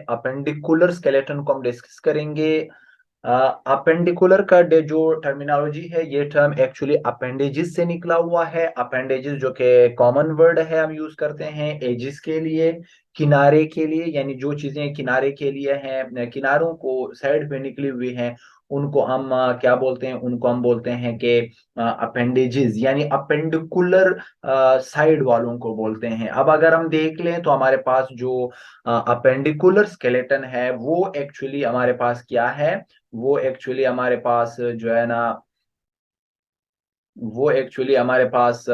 Appendicular skeleton को हम discuss करेंगे। अपेंडिकुलर का जो टर्मिनोलॉजी है, ये टर्म एक्चुअली अपेंडेजेस से निकला हुआ है। अपेंडेजेस जो कि कॉमन वर्ड है, हम यूज करते हैं एजिस के लिए, किनारे के लिए, यानी जो चीजें किनारे के लिए हैं, किनारों को साइड पे निकली हुई हैं, उनको हम क्या बोलते हैं, उनको हम बोलते हैं कि अपेंडेजेस, यानी अपेंडिकुलर साइड वालों को बोलते हैं। अब अगर हम देख लें तो हमारे पास जो अपेंडिकुलर स्केलेटन है वो एक्चुअली हमारे पास क्या है, वो एक्चुअली हमारे पास जो है ना, वो एक्चुअली हमारे पास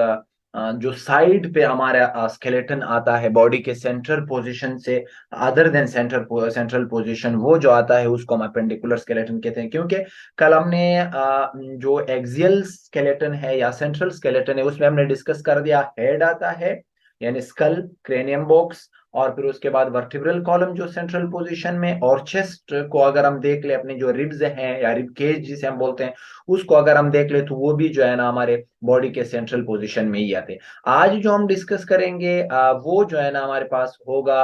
जो साइड पे हमारा स्केलेटन आता है बॉडी के सेंट्रल पोजीशन से, अदर देन सेंट्रल पोजीशन, वो जो आता है उसको हम अपेंडिकुलर स्केलेटन कहते हैं। क्योंकि कल हमने जो एक्सियल स्केलेटन है या सेंट्रल स्केलेटन है, उसमें हमने डिस्कस कर दिया हेड आता है, यानी स्कल, क्रेनियम बॉक्स, और फिर उसके बाद वर्टिब्रल कॉलम जो सेंट्रल पोजीशन में, और चेस्ट को अगर हम देख ले, अपने जो रिब्स हैं या रिब केज जिसे हम बोलते हैं, उसको अगर हम देख ले तो वो भी जो है ना हमारे बॉडी के सेंट्रल पोजीशन में ही आते हैं। आज जो हम डिस्कस करेंगे वो जो है ना हमारे पास होगा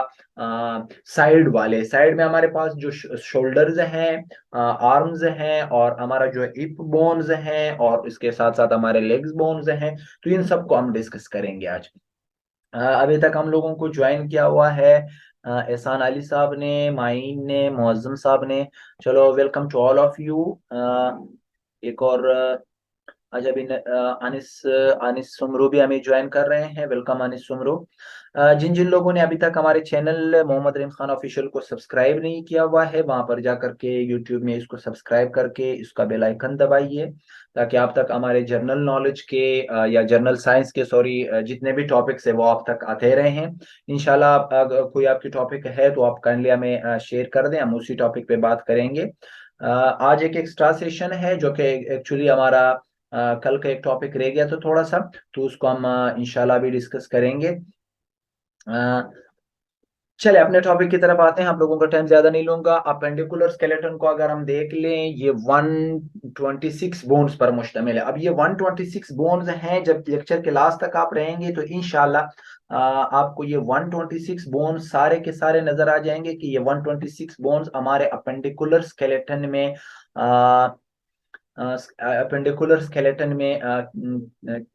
साइड वाले। साइड में हमारे पास जो शोल्डर्स हैं, आर्म्स हैं, और हमारा जो हिप बोन्स हैं, और इसके साथ साथ हमारे लेग्स बोन्स हैं। तो इन सबको हम डिस्कस करेंगे आज। अभी तक हम लोगों को ज्वाइन किया हुआ है एहसान अली साहब ने, माइन ने, मुअज्जम साहब ने। चलो, welcome to all of you. एक और अच्छा, अभी अनिस अनिस सुमरू भी हमें ज्वाइन कर रहे हैं। वेलकम अनिस सुमरू। जिन जिन लोगों ने अभी तक हमारे चैनल मोहम्मद रहीम खान ऑफिशियल को सब्सक्राइब नहीं किया हुआ है, वहां पर जा करके यूट्यूब में इसको सब्सक्राइब करके इसका बेल आइकन दबाइए, ताकि आप तक हमारे जर्नल नॉलेज के या जर्नल साइंस के, सॉरी, जितने भी टॉपिक्स है वो आप तक आते रहे हैं। इंशाल्लाह अगर कोई आपकी टॉपिक है तो आप काइंडली हमें शेयर कर दें, हम उसी टॉपिक पे बात करेंगे। आज एक एक्स्ट्रा सेशन है जो कि एक्चुअली हमारा कल का एक टॉपिक रह गया तो थोड़ा सा, तो उसको हम इंशाल्लाह भी डिस्कस करेंगे। अ, चले अपने टॉपिक की तरफ आते हैं, आप लोगों का टाइम ज्यादा नहीं लूंगा। अपेंडिकुलर स्केलेटन को अगर हम देख लें, ये 126 बोन्स पर मुश्तमिल है। अब ये 126 बोन्स हैं, जब लेक्चर के लास्ट तक आप रहेंगे तो इंशाल्लाह आपको ये 126 बोन्स सारे के सारे नजर आ जाएंगे कि ये 126 बोन्स हमारे अपेंडिकुलर स्केलेटन में अपेंडिकुलर स्केलेटन में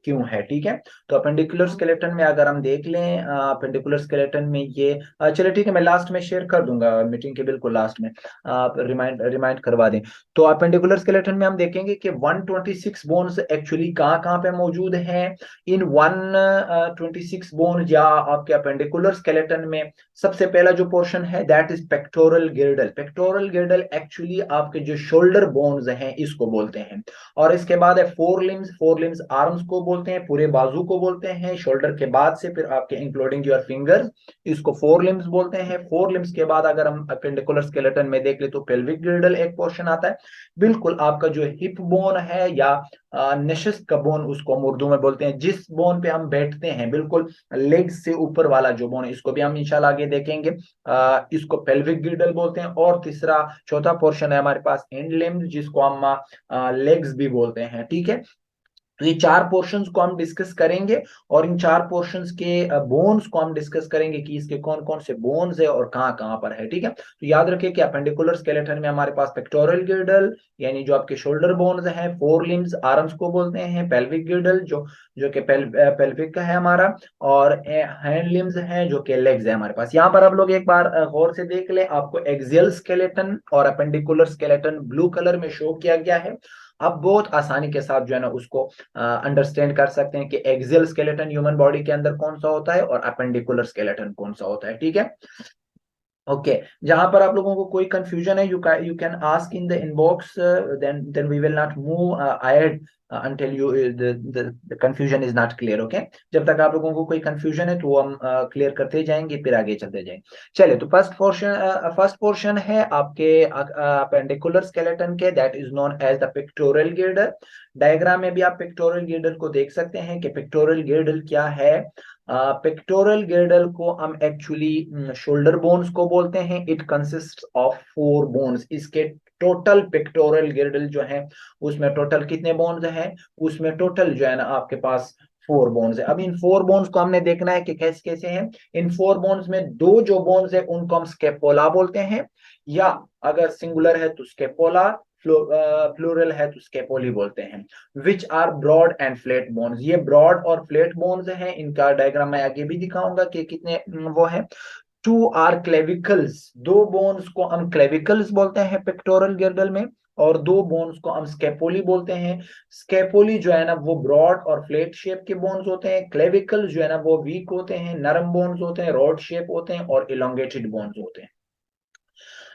क्यों है। ठीक है, तो अपेंडिकुलर स्केलेटन में अगर हम देख लें, अपेंडिकुलर स्केलेटन में ये चलिए ठीक है, मैं लास्ट में शेयर कर दूंगा मीटिंग के बिल्कुल लास्ट में, आप रिमाइंड रिमाइंड करवा दें। तो अपेंडिकुलर स्केलेटन में हम देखेंगे कि 126 बोन्स एक्चुअली कहाँ कहाँ पे मौजूद हैं। इन 126 बोन या आपके अपेंडिकुलर स्केलेटन में सबसे पहला जो पोर्शन है that is pectoral गिर्डल। Pectoral गिर्डल actually आपके जो शोल्डर बोन्स हैं इसको बोलते हैं। और इसके बाद है four limbs. Four limbs arms को बोलते हैं, पूरे बाजू को बोलते हैं। शोल्डर के बाद से फिर आपके इंक्लूडिंग योर फिंगर्स, इसको फोर लिम्स बोलते हैं। फोर लिम्स के बाद अगर हम अपेंडिकुलर स्केलेटन में देख ले तो पेल्विक गिर्डल एक पोर्शन आता है। बिल्कुल आपका जो हिप बोन है या निशिस्त का बोन, उसको हम उर्दू में बोलते हैं, जिस बोन पे हम बैठते हैं, बिल्कुल लेग्स से ऊपर वाला जो बोन है, इसको भी हम इंशाल्लाह आगे देखेंगे। इसको पेल्विक गिर्डल बोलते हैं। और तीसरा चौथा पोर्शन है हमारे पास एंड लिम्स, जिसको हम लेग्स भी बोलते हैं। ठीक है, तो ये चार पोर्शंस को हम डिस्कस करेंगे, और इन चार पोर्शंस के बोन्स को हम डिस्कस करेंगे कि इसके कौन कौन से बोन्स है और कहाँ कहाँ पर है। ठीक है, तो याद रखिए कि अपेंडिकुलर स्केलेटन में हमारे पास पेक्टोरल गिर्डल, यानी जो आपके शोल्डर बोन्स हैं, फोर लिम्स आर्म्स को बोलते हैं, पेल्विक गिर्डल जो जो कि पेल्विक का है हमारा, और हैंड लिम्स हैं जो कि लेग्स है हमारे पास। यहाँ पर आप लोग एक बार गौर से देख ले, आपको एक्सियल स्केलेटन और अपेंडिकुलर स्केलेटन ब्लू कलर में शो किया गया है। आप बहुत आसानी के साथ जो है ना उसको अंडरस्टैंड कर सकते हैं कि एक्सियल स्केलेटन ह्यूमन बॉडी के अंदर कौन सा होता है और अपेंडिकुलर स्केलेटन कौन सा होता है। ठीक है, ओके। जहां पर आप लोगों को कोई कंफ्यूजन है, you can ask in the inbox, then we will not move ahead until you the confusion is not clear. Okay, जब तक आप लोगों को कोई कंफ्यूजन है तो वो हम क्लियर करते जाएंगे, फिर आगे चलते जाएंगे। चलिए, तो फर्स्ट पोर्शन है आपके अपेंडिकुलर स्केलेटन के, that is known as the pectoral girdle. Diagram में भी आप पेक्टोरल गिर्डल को देख सकते हैं कि पेक्टोरल गिर्डल क्या है। पेक्टोरल गिर्डल को हम एक्चुअली शोल्डर बोन्स को बोलते हैं। It consist of four bones. इसके टोटल पेक्टोरल गिर्डल जो है उसमें टोटल कितने बोन्स हैं, उसमें टोटल जो है ना आपके पास फोर बोन्स है। अब इन फोर बोन्स को हमने देखना है कि कैसे कैसे हैं। इन फोर बोन्स में दो जो बोन्स है उनको हम स्केपोला बोलते हैं, या अगर सिंगुलर है तो स्केपोला, प्लूरल है तो स्केपोली बोलते हैं। Which are broad and flat bones, ये ब्रॉड और फ्लैट बोन्स हैं। इनका डायग्राम मैं आगे भी दिखाऊंगा कि कितने वो है। टू आर क्लेविकल्स, दो बोन्स को हम क्लेविकल्स बोलते हैं पेक्टोरल गिर्डल में, और दो बोन्स को हम स्केपोली बोलते हैं। स्केपोली जो है ना वो ब्रॉड और फ्लैट शेप के बोन्स होते हैं, क्लेविकल जो है ना वो वीक होते हैं, नरम बोन्स होते हैं, रॉड शेप होते हैं और इलोंगेटेड बोन्स होते हैं।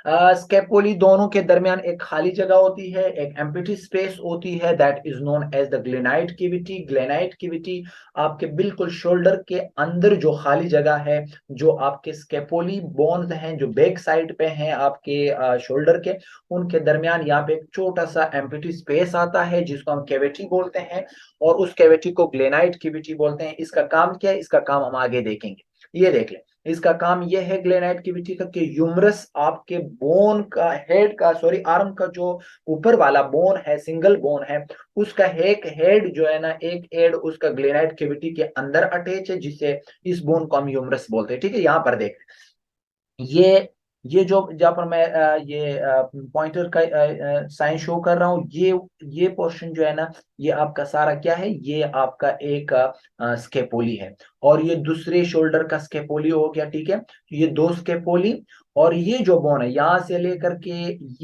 स्केपोली दोनों के दरमियान एक खाली जगह होती है, एक एम्प्टी स्पेस होती है, that is known as the glenoid cavity. Glenoid cavity आपके बिल्कुल शोल्डर के अंदर जो खाली जगह है, जो आपके स्केपोली बोन्स हैं जो बैक साइड पे हैं आपके शोल्डर के, उनके दरमियान यहाँ पे एक छोटा सा एम्प्टी स्पेस आता है जिसको हम कैविटी बोलते हैं, और उस कैविटी को ग्लेनाइट कैविटी बोलते हैं। इसका काम क्या है, इसका काम हम आगे देखेंगे। ये देख लें, इसका काम यह है ग्लेनाइट कैविटी का कि यूमरस आपके बोन का हेड का, सॉरी आर्म का जो ऊपर वाला बोन है, सिंगल बोन है, उसका एक हेड जो है ना, एक हेड उसका ग्लेनाइट कैविटी के अंदर अटैच है, जिससे इस बोन को हम यूमरस बोलते हैं। ठीक है, यहाँ पर देख, ये ये जो जहाँ पर मैं ये पॉइंटर का साइन शो कर रहा हूँ, ये पोर्शन जो है ना, ये आपका सारा क्या है, ये आपका एक स्केपोली है, और ये दूसरे शोल्डर का स्केपोली हो गया। ठीक है, तो ये दो स्केपोली, और ये जो बोन है यहां से लेकर के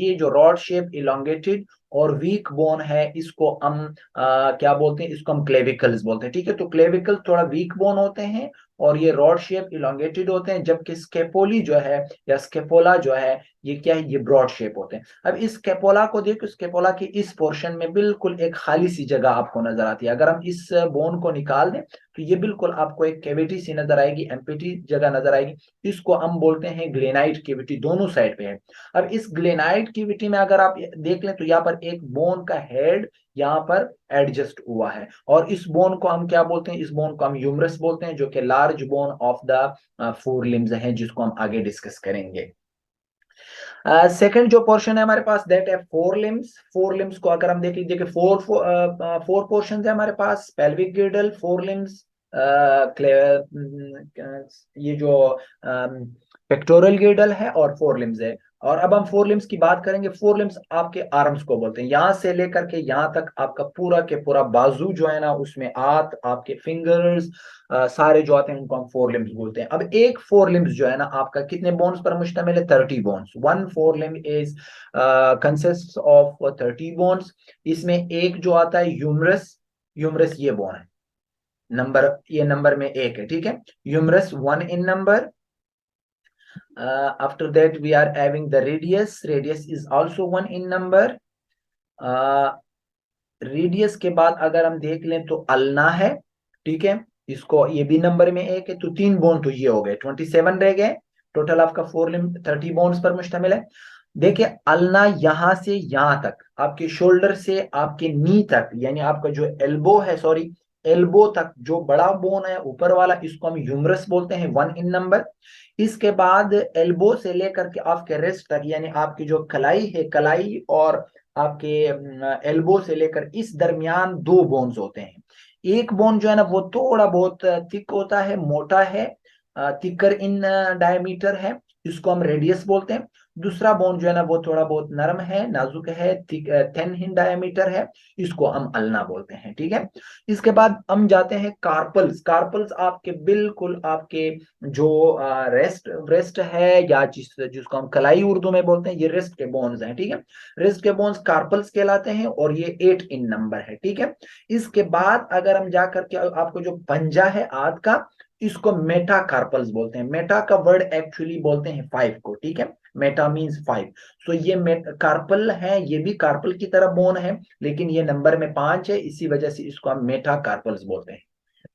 ये जो रॉड शेप इलोंगेटेड और वीक बोन है, इसको हम क्या बोलते हैं, इसको हम क्लेविकल्स बोलते हैं। ठीक है, तो क्लेविकल थोड़ा वीक बोन होते हैं और ये रॉड शेप इलोंगेटेड होते हैं, जबकि स्केपोली जो है या स्केपोला जो है, ये क्या है, ये ब्रॉड शेप होते हैं। अब इस स्केपोला को देखो, स्केपोला की इस पोर्शन में बिल्कुल एक खाली सी जगह आपको नजर आती है। अगर हम इस बोन को निकाल दें तो ये बिल्कुल आपको एक कैविटी सी नजर आएगी, एम्प्टी जगह नजर आएगी। इसको हम बोलते हैं ग्लेनाइट कैविटी, दोनों साइड पे है। अब इस ग्लेनाइट कैविटी में अगर आप देख लें तो यहाँ पर एक बोन का हेड यहाँ पर एडजस्ट हुआ है, और इस बोन को हम क्या बोलते हैं, इस बोन को हम ह्यूमरस बोलते हैं, जो कि large bone of the four limbs है, जिसको हम आगे डिस्कस करेंगे। सेकंड जो पोर्शन है हमारे पास, दैट है फोर लिम्स। फोर लिम्स को अगर हम देख लीजिए कि फोर पोर्शन है हमारे पास, पेल्विक गिर्डल, फोर लिम्स, ये जो पेक्टोरल गिर्डल है और फोर लिम्स है। और अब हम फोर लिम्स की बात करेंगे। फोर लिम्स आपके आर्म्स को बोलते हैं, यहां से लेकर के यहां तक आपका पूरा के पूरा बाजू जो है ना, उसमें हाथ, आपके फिंगर्स सारे जो आते हैं उनको हम फोर लिम्स बोलते हैं। अब एक फोर लिम्स जो है ना आपका कितने बोन्स पर मुश्तमिल है, 30 bones. One four limb is consist of 30 bones. इसमें एक जो आता है ह्यूमरस, ह्यूमरस ये बोन है, नंबर ये नंबर में एक है। ठीक है, humerus one in number. After that we are having the radius. Radius is also one in number. Radius के बाद अगर हम देख लें तो अल्ना है। ठीक है, इसको ये भी नंबर में एक है, तो तीन बोन तो ये हो गए, 27 रह गए। टोटल आपका फोर लिम्ब 30 बोन्स पर मुश्तमिल है। देखिए, अल्ना यहां से यहां तक, आपके शोल्डर से आपके नी तक, यानी आपका जो एल्बो है, सॉरी एल्बो तक जो बड़ा बोन है ऊपर वाला, इसको हम ह्यूमरस बोलते हैं, वन इन नंबर। इसके बाद एल्बो से लेकर के आपके रेस्ट तक, यानी आपकी जो कलाई है, कलाई और आपके एल्बो से लेकर इस दरमियान दो बोन्स होते हैं। एक बोन जो है ना वो थोड़ा बहुत थिक होता है, मोटा है, थिकर इन डायमीटर है, इसको हम रेडियस बोलते हैं। दूसरा बोन जो है ना वो थोड़ा बहुत नरम है, नाजुक है, थिन इन डायमीटर है, इसको हम अल्ना बोलते हैं। ठीक है, इसके बाद हम जाते हैं कार्पल्स। कार्पल्स आपके बिल्कुल आपके जो रेस्ट रेस्ट है, या जिसको हम कलाई उर्दू में बोलते हैं, ये रेस्ट के बोन्स हैं। ठीक है, रिस्ट के बोन्स कार्पल्स कहलाते हैं, और ये 8 इन नंबर है। ठीक है, इसके बाद अगर हम जाकर के आपको जो पंजा है हाथ का, इसको मेटा कार्पल्स बोलते हैं। मेटा का वर्ड एक्चुअली बोलते हैं 5 को। ठीक है, मेटा मीन्स 5। सो ये कार्पल है, ये भी कार्पल की तरह बोन है, लेकिन ये नंबर में 5 है, इसी वजह से इसको हम मेटा कार्पल्स बोलते हैं।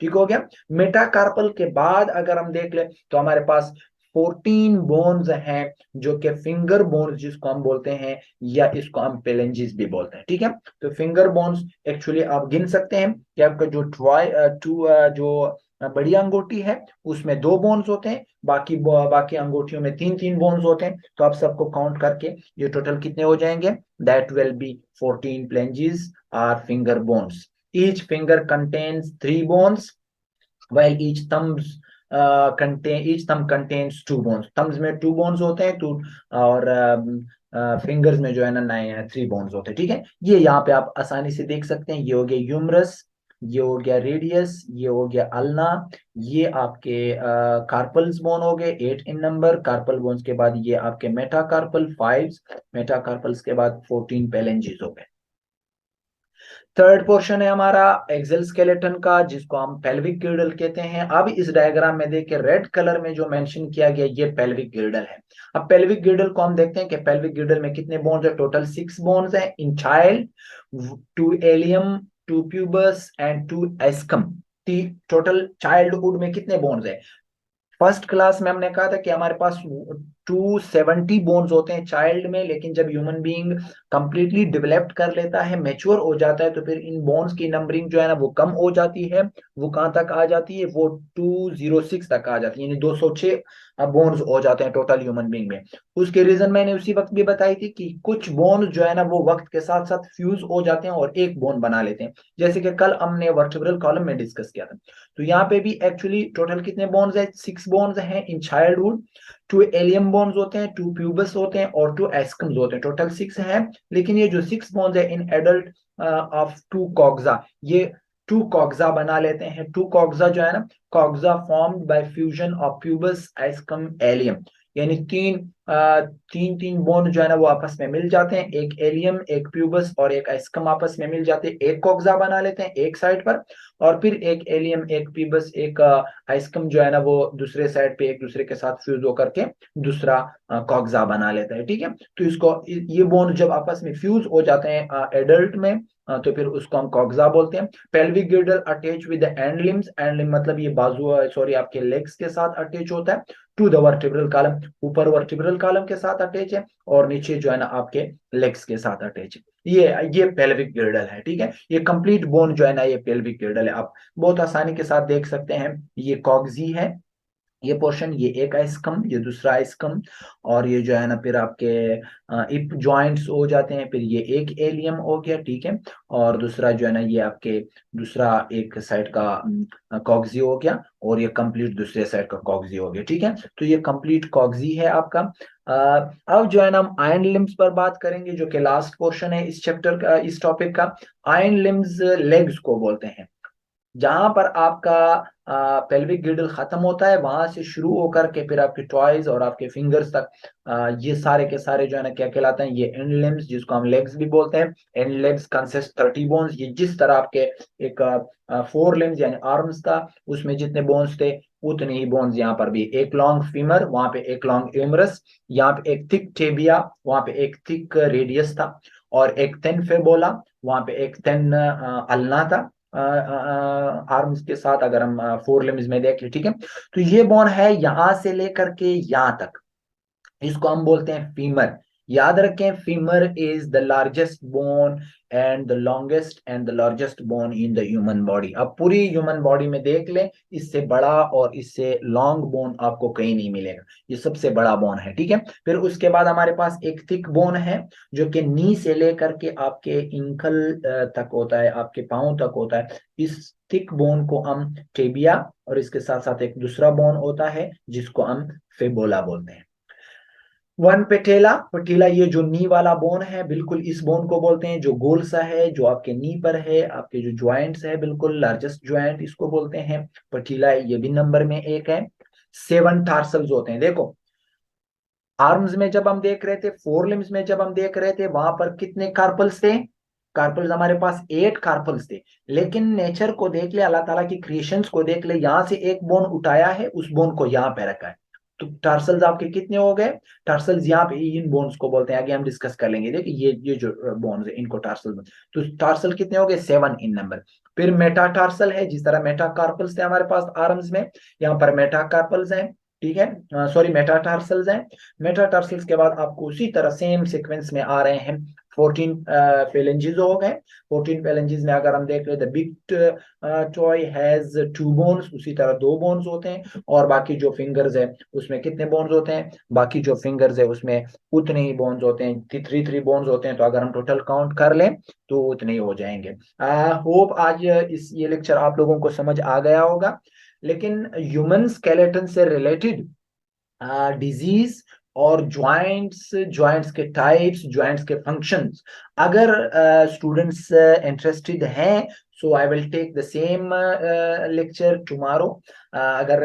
ठीक हो गया। मेटाकार्पल के बाद अगर हम देख ले तो हमारे पास 14 बोन्स हैं, जो कि फिंगर बोन्स जिसको हम बोलते हैं, या इसको हम पेलेंजिस भी बोलते हैं। ठीक है, तो फिंगर बोन्स एक्चुअली आप गिन सकते हैं कि आपका जो जो बड़ी अंगूठी है उसमें दो बोन्स होते हैं, बाकी अंगूठियों में तीन तीन बोन्स होते हैं। तो आप सबको काउंट करके ये टोटल कितने हो जाएंगे, that will be 14 phalanges are finger bones. Each finger contains 3 bones while each thumb contains 2 bones. thumbs में 2 bones होते हैं, टू, और फिंगर्स में जो है ना 3 bones होते हैं, ठीक है। ये यहाँ पे आप आसानी से देख सकते हैं, ये हो गया ह्यूमरस, ये हो गया रेडियस, ये हो गया अल्ना, ये आपके कार्पल्स बोन हो गए 8 इन नंबर। कार्पल बोन्स के बाद ये आपके मेटाकार्पल 5, मेटाकार्पल्स के बाद 14 पेलेंजीज हो गए। थर्ड पोर्शन है हमारा एक्सेल स्केलेटन का, जिसको हम पेल्विक गिर्डल कहते हैं। अब इस डायग्राम में देखिए रेड कलर में जो मेंशन किया गया ये पेल्विक गिर्डल है। अब पेल्विक गिर्डल को हम देखते हैं कि पेल्विक गिर्डल में कितने बोन्स है। टोटल 6 बोन्स है in child, 2 ilium, 2 pubis and 2 ischium. Total childhood में कितने बोन्स है। फर्स्ट क्लास में हमने कहा था कि हमारे पास 270 बोन्स होते हैं चाइल्ड में, लेकिन जब ह्यूमन बीइंग कंप्लीटली डेवलप्ड कर लेता है, मैच्योर हो जाता है, तो फिर इन बोन्स की नंबरिंग जो है ना वो कम हो जाती है। वो कहाँ तक आ जाती है, वो 206 तक आ जाती है, यानी 206 बोन्स हो जाते हैं टोटल ह्यूमन बीइंग में। उसके रीजन मैंने उसी वक्त भी बताई थी कि कुछ बोन्स जो है ना वो वक्त के साथ साथ फ्यूज हो जाते हैं और एक बोन बना लेते हैं, जैसे कि कल हमने वर्टिब्रल कॉलम में डिस्कस किया था। तो यहाँ पे भी एक्चुअली टोटल कितने बोन्स है, 6 बोन्स हैं इन चाइल्डहुड। 2 एलियम बोन्स होते हैं, 2 प्यूबस होते हैं और 2 एस्कम्स होते हैं, टोटल 6 हैं। लेकिन ये जो 6 बोन्स है इन एडल्ट ऑफ 2 कॉक्सा, ये 2 कॉक्सा बना लेते हैं। 2 कॉक्सा जो है ना, coxa formed by fusion of pubis ischium ilium, यानी तीन तीन बोन जो है ना वो आपस में मिल जाते हैं। एक एलियम, एक प्यूबस और एक एस्कम आपस में मिल जाते हैं, एक कॉक्सा बना लेते हैं एक साइड पर, और फिर एक एलियम, एक प्यूबस, एक आइसकम जो है ना वो दूसरे साइड पे एक दूसरे के साथ फ्यूज होकर के दूसरा कॉक्सा बना लेता है, ठीक है। तो इसको ये बोन जब आपस में फ्यूज हो जाते हैं एडल्ट में, तो फिर उसको हम कॉक्सा बोलते हैं। Pelvic गिर्डल attach with and limbs, and limbs मतलब ये बाजू, सॉरी आपके लेग्स के साथ अटैच होता है टू द वर्टिब्रल कॉलम, ऊपर वर्टिब्रल कॉलम के साथ अटैच है और नीचे जो है ना आपके लेग्स के साथ अटैच है। ये पेल्विक गिर्डल है, ठीक है। ये कंप्लीट बोन जो है ना ये पेल्विक गिर्डल है। आप बहुत आसानी के साथ देख सकते हैं, ये कॉक्सी है ये पोर्शन, ये एक आइसकम, ये दूसरा आइसकम, और ये जो है ना फिर आपके इप जॉइंट्स हो जाते हैं, फिर ये एक एलियम हो गया, ठीक है। और दूसरा जो है ना ये आपके दूसरा एक साइड का कॉक्सी हो गया, और ये कंप्लीट दूसरे साइड का कॉक्सी हो गया, ठीक है। तो ये कंप्लीट कॉक्सी है आपका। अब जो है ना हम आयन लिम्स पर बात करेंगे, जो कि लास्ट पोर्शन है इस चैप्टर का, इस टॉपिक का। आयन लिम्स लेग्स को बोलते हैं, जहां पर आपका पेल्विक गिर्डल खत्म होता है, वहां से शुरू होकर के फिर आपके टॉयज और आपके फिंगर्स तक ये सारे के सारे जो है ना क्या कहलाते हैं, ये एंड लिम्स, जिसको हम लेग्स भी बोलते हैं। And legs consist 30 bones. ये जिस तरह आपके एक 4 लिम्स यानी आर्म्स था, उसमें जितने बोन्स थे उतने ही बोन्स यहाँ पर भी। एक लॉन्ग फीमर, वहां पे एक लॉन्ग ह्यूमरस, यहाँ पे एक थिक टेबिया, वहां पे एक थिक रेडियस था, और एक थिन फेबोला, वहां पे एक थिन अल्ना था आर्म्स के साथ, अगर हम 4 लिम्स में देख ले, ठीक है। तो ये बोन है यहां से लेकर के यहां तक, इसको हम बोलते हैं फीमर। याद रखें, femur is the largest bone and the longest and the largest bone in the human body. अब पूरी ह्यूमन बॉडी में देख लें, इससे बड़ा और इससे लॉन्ग बोन आपको कहीं नहीं मिलेगा, ये सबसे बड़ा बोन है, ठीक है। फिर उसके बाद हमारे पास एक थिक बोन है, जो कि नी से लेकर के आपके इंकल तक होता है, आपके पांव तक होता है। इस थिक बोन को हम टेबिया, और इसके साथ साथ एक दूसरा बोन होता है जिसको हम फेबोला बोलते हैं। वन पेटेला, पेटेला ये जो नी वाला बोन है, बिल्कुल इस बोन को बोलते हैं, जो गोल सा है, जो आपके नी पर है, आपके जो ज्वाइंट्स है, बिल्कुल लार्जेस्ट ज्वाइंट इसको बोलते हैं पेटीला। ये भी नंबर में एक है। 7 टार्सल्स होते हैं। देखो, आर्म्स में जब हम देख रहे थे, 4 लिम्स में जब हम देख रहे थे, वहां पर कितने कार्पल्स थे। कार्पल्स हमारे पास 8 कार्पल्स थे। लेकिन नेचर को देख ले, अल्लाह ताला की क्रिएशंस को देख ले, यहां से एक बोन उठाया है, उस बोन को यहाँ पे रखा है। तो टार्सल्स आपके कितने हो गए। टार्सल्स यहाँ पे इन बोन्स को बोलते हैं, आगे हम डिस्कस कर लेंगे। देखिए ये जो बोन्स है इनको टार्सल, तो टार्सल कितने हो गए, 7 इन नंबर। फिर मेटाटार्सल है, जिस तरह मेटाकार्पल्स थे हमारे पास आर्म्स में, यहाँ पर मेटाकार्पल्स हैं। ठीक है, सॉरी मेटाटार्सल्स हैं। मेटाटार्सल्स के बाद आपको उसी तरह सेम सीक्वेंस में आ रहे हैं 14 फेलेंजेस हो गए। 14 फेलेंजेस में अगर हम देख ले, the big toy has 2 bones, उसी तरह 2 बोन्स होते हैं। और बाकी जो फिंगर्स है उसमें कितने बोन्स होते हैं, बाकी जो फिंगर्स है उसमें उतने ही बोन्स होते हैं, 3 बोन्स होते हैं। तो अगर हम टोटल काउंट कर लें तो उतने ही हो जाएंगे। होप आज इस ये लेक्चर आप लोगों को समझ आ गया होगा। लेकिन ह्यूमन स्केलेटन से रिलेटेड डिजीज और जॉइंट्स, जॉइंट्स के टाइप्स, जॉइंट्स के फंक्शंस, अगर स्टूडेंट्स इंटरेस्टेड हैं, so I will take the same lecture tomorrow. अगर